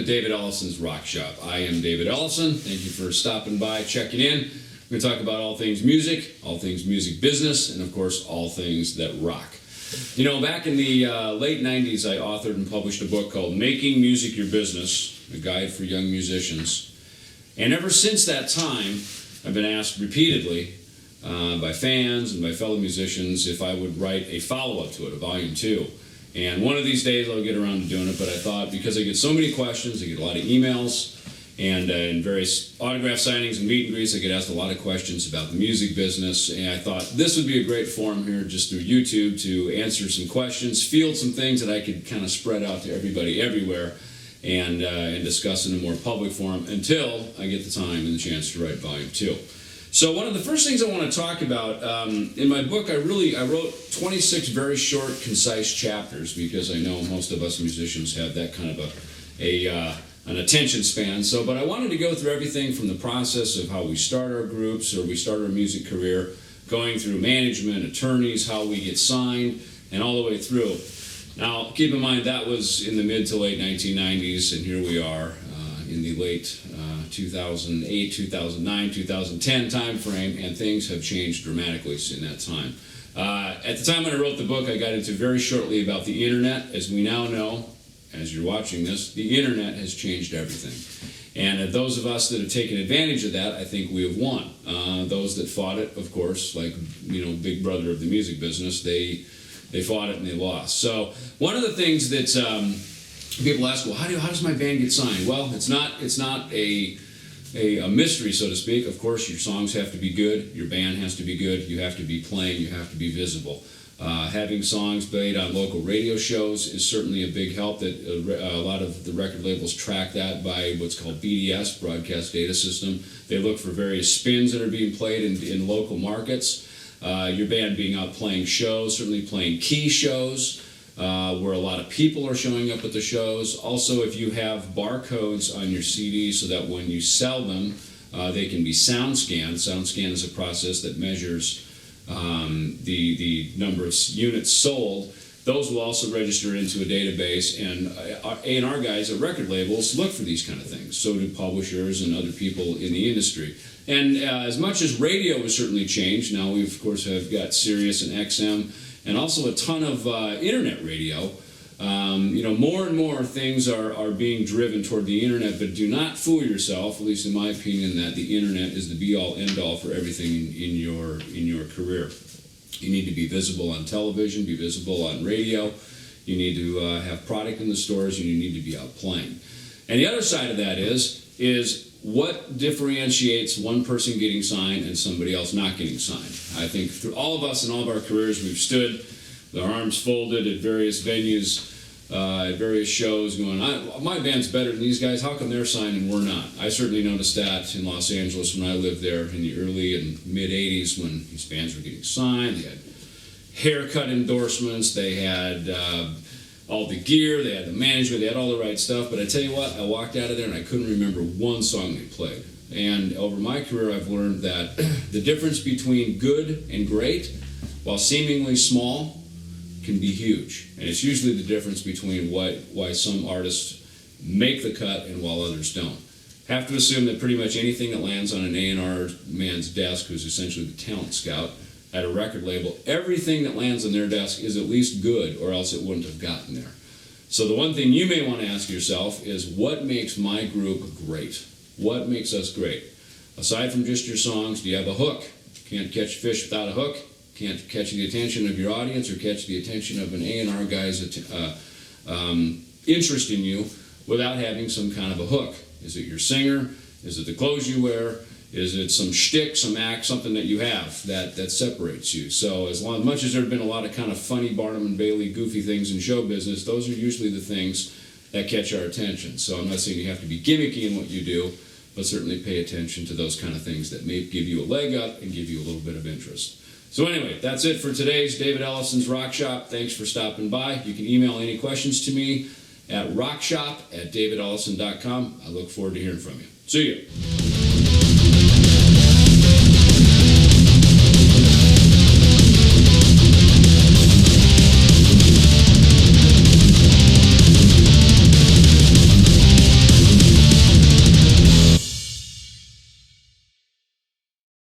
to David Ellefson's Rock Shop. I am David Ellefson. Thank you for stopping by, checking in. We're going to talk about all things music business, and of course, all things that rock. You know, back in the late 90s, I authored and published a book called Making Music Your Business, a guide for young musicians. And ever since that time, I've been asked repeatedly by fans and by fellow musicians if I would write a follow-up to it, a volume 2. And one of these days I'll get around to doing it, but I thought because I get so many questions, I get a lot of emails, and in various autograph signings and meet and greets, I get asked a lot of questions about the music business, and I thought this would be a great forum here just through YouTube to answer some questions, field some things that I could kind of spread out to everybody everywhere and discuss in a more public forum until I get the time and the chance to write volume 2. So one of the first things I want to talk about, in my book, I wrote 26 very short, concise chapters because I know most of us musicians have that kind of an attention span. But I wanted to go through everything from the process of how we start our groups or we start our music career, going through management, attorneys, how we get signed, and all the way through. Now, keep in mind that was in the mid to late 1990s, and here we are in the late 2008, 2009, 2010 time frame, and things have changed dramatically in that time. At the time when I wrote the book, I got into very shortly about the internet. As we now know, as you're watching this, the internet has changed everything. And those of us that have taken advantage of that, I think we have won. Those that fought it, of course, like, you know, big brother of the music business, they fought it and they lost. So one of the things that people ask, well, how does my band get signed? Well, it's not a mystery, so to speak. Of course, your songs have to be good, your band has to be good, you have to be playing, you have to be visible. Having songs played on local radio shows is certainly a big help. That a lot of the record labels track that by what's called BDS, Broadcast Data System. They look for various spins that are being played in local markets. Your band being out playing shows, certainly playing key shows, where a lot of people are showing up at the shows. Also, if you have barcodes on your CDs so that when you sell them, they can be sound scanned. Sound scan is a process that measures the number of units sold. Those will also register into a database, and A&R guys at record labels look for these kind of things. So do publishers and other people in the industry. And as much as radio has certainly changed, now we of course have got Sirius and XM, and also a ton of internet radio. More and more things are being driven toward the internet, but do not fool yourself, at least in my opinion, that the internet is the be-all, end-all for everything in your career. You need to be visible on television, be visible on radio. You need to have product in the stores, and you need to be out playing. And the other side of that is what differentiates one person getting signed and somebody else not getting signed. I think through all of us in all of our careers, we've stood with our arms folded at various venues, at various shows going, my band's better than these guys, how come they're signed and we're not? I certainly noticed that in Los Angeles when I lived there in the early and mid-'80s when these bands were getting signed. They had haircut endorsements, they had all the gear, they had the management, they had all the right stuff, but I tell you what, I walked out of there and I couldn't remember one song they played. And over my career, I've learned that the difference between good and great, while seemingly small, can be huge. And it's usually the difference between why some artists make the cut and while others don't. Have to assume that pretty much anything that lands on an A&R man's desk, who's essentially the talent scout at a record label, everything that lands on their desk is at least good, or else it wouldn't have gotten there. So the one thing you may want to ask yourself is, what makes my group great? What makes us great? Aside from just your songs, do you have a hook? Can't catch fish without a hook. Can't catch the attention of your audience or catch the attention of an A&R guy's interest in you without having some kind of a hook. Is it your singer? Is it the clothes you wear? Is it some shtick, some act, something that you have that separates you? So as much as there have been a lot of kind of funny Barnum and Bailey goofy things in show business, those are usually the things that catch our attention. So I'm not saying you have to be gimmicky in what you do, but certainly pay attention to those kind of things that may give you a leg up and give you a little bit of interest. So anyway, that's it for today's David Ellefson's Rock Shop. Thanks for stopping by. You can email any questions to me at rockshop@davidellefson.com. I look forward to hearing from you. See you.